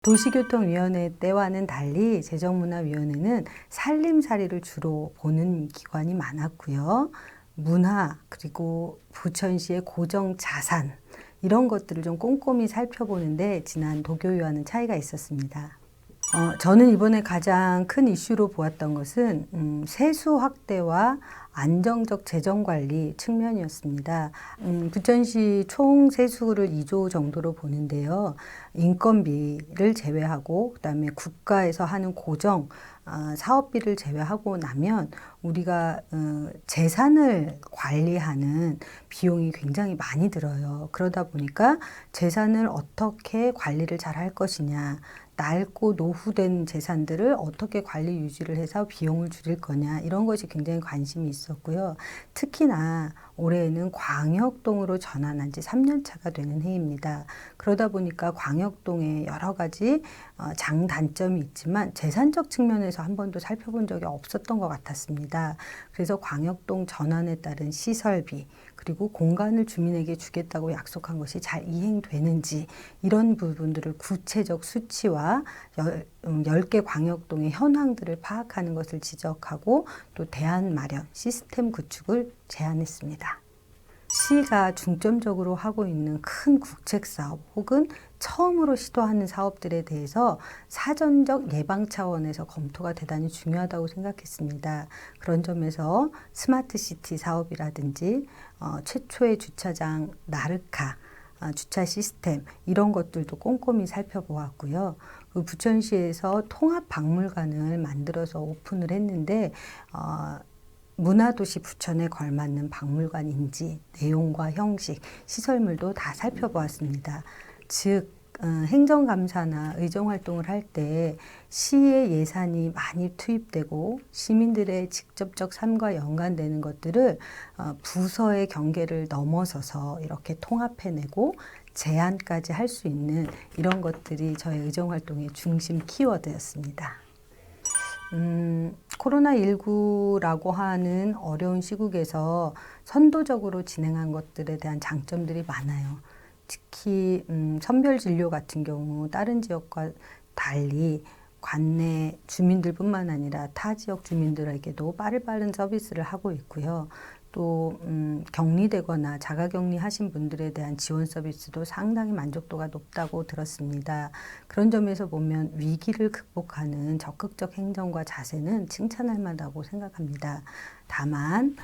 도시교통위원회 때와는 달리 재정문화위원회는 살림살이를 주로 보는 기관이 많았고요. 문화 그리고 부천시의 고정자산 이런 것들을 좀 꼼꼼히 살펴보는데 지난 도교위와는 차이가 있었습니다. 저는 이번에 가장 큰 이슈로 보았던 것은 세수 확대와 안정적 재정관리 측면이었습니다. 부천시 총 세수를 2조 정도로 보는데요. 인건비를 제외하고 그다음에 국가에서 하는 고정 사업비를 제외하고 나면 우리가 재산을 관리하는 비용이 굉장히 많이 들어요. 그러다 보니까 재산을 어떻게 관리를 잘 할 것이냐, 낡고 노후된 재산들을 어떻게 관리 유지를 해서 비용을 줄일 거냐 이런 것이 굉장히 관심이 있었고요. 특히나 올해에는 광역동으로 전환한 지 3년 차가 되는 해입니다. 그러다 보니까 광역동에 여러 가지 장단점이 있지만 재산적 측면에서 한 번도 살펴본 적이 없었던 것 같았습니다. 그래서 광역동 전환에 따른 시설비 그리고 공간을 주민에게 주겠다고 약속한 것이 잘 이행되는지 이런 부분들을 구체적 수치와 10개 광역동의 현황들을 파악하는 것을 지적하고 또 대안 마련, 시스템 구축을 제안했습니다. 시가 중점적으로 하고 있는 큰 국책사업 혹은 처음으로 시도하는 사업들에 대해서 사전적 예방 차원에서 검토가 대단히 중요하다고 생각했습니다. 그런 점에서 스마트시티 사업이라든지 최초의 주차장 나르카, 주차 시스템 이런 것들도 꼼꼼히 살펴보았고요. 그 부천시에서 통합박물관을 만들어서 오픈을 했는데 문화도시 부천에 걸맞는 박물관인지 내용과 형식, 시설물도 다 살펴보았습니다. 즉 행정감사나 의정활동을 할 때 시의 예산이 많이 투입되고 시민들의 직접적 삶과 연관되는 것들을 부서의 경계를 넘어서서 이렇게 통합해내고 제안까지 할 수 있는 이런 것들이 저의 의정활동의 중심 키워드였습니다. 코로나19라고 하는 어려운 시국에서 선도적으로 진행한 것들에 대한 장점들이 많아요. 특히 선별진료 같은 경우 다른 지역과 달리 관내 주민들뿐만 아니라 타 지역 주민들에게도 빠른 서비스를 하고 있고요. 또 격리되거나 자가격리 하신 분들에 대한 지원 서비스도 상당히 만족도가 높다고 들었습니다. 그런 점에서 보면 위기를 극복하는 적극적 행정과 자세는 칭찬할 만하다고 생각합니다. 다만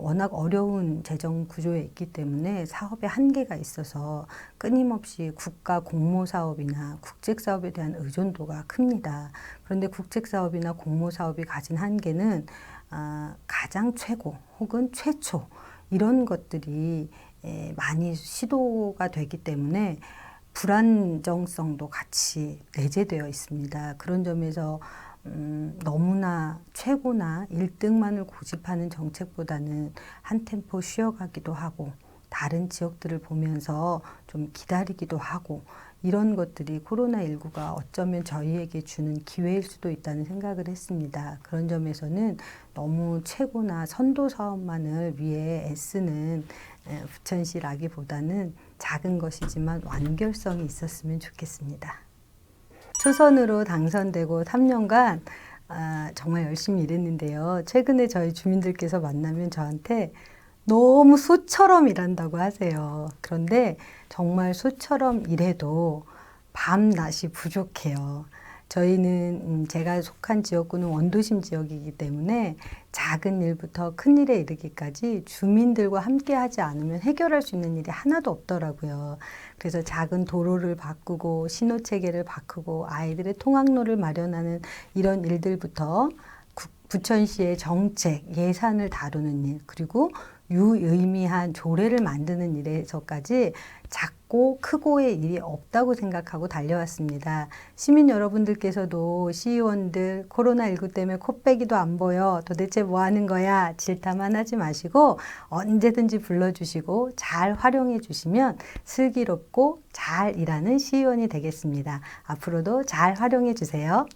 워낙 어려운 재정 구조에 있기 때문에 사업에 한계가 있어서 끊임없이 국가 공모 사업이나 국책 사업에 대한 의존도가 큽니다. 그런데 국책 사업이나 공모 사업이 가진 한계는 가장 최고 혹은 최초 이런 것들이 많이 시도가 되기 때문에 불안정성도 같이 내재되어 있습니다. 그런 점에서 너무나 최고나 1등만을 고집하는 정책보다는 한 템포 쉬어가기도 하고 다른 지역들을 보면서 좀 기다리기도 하고 이런 것들이 코로나19가 어쩌면 저희에게 주는 기회일 수도 있다는 생각을 했습니다. 그런 점에서는 너무 최고나 선도 사업만을 위해 애쓰는 부천시라기보다는 작은 것이지만 완결성이 있었으면 좋겠습니다. 초선으로 당선되고 3년간 정말 열심히 일했는데요. 최근에 저희 주민들께서 만나면 저한테 너무 소처럼 일한다고 하세요. 그런데 정말 소처럼 일해도 밤낮이 부족해요. 저희는 제가 속한 지역구는 원도심 지역이기 때문에 작은 일부터 큰 일에 이르기까지 주민들과 함께 하지 않으면 해결할 수 있는 일이 하나도 없더라고요. 그래서 작은 도로를 바꾸고 신호체계를 바꾸고 아이들의 통학로를 마련하는 이런 일들부터 부천시의 정책, 예산을 다루는 일, 그리고 유의미한 조례를 만드는 일에서까지 작고 크고의 일이 없다고 생각하고 달려왔습니다. 시민 여러분들께서도 시의원들 코로나19 때문에 코빼기도 안 보여 도대체 뭐 하는 거야 질타만 하지 마시고 언제든지 불러주시고 잘 활용해 주시면 슬기롭고 잘 일하는 시의원이 되겠습니다. 앞으로도 잘 활용해 주세요.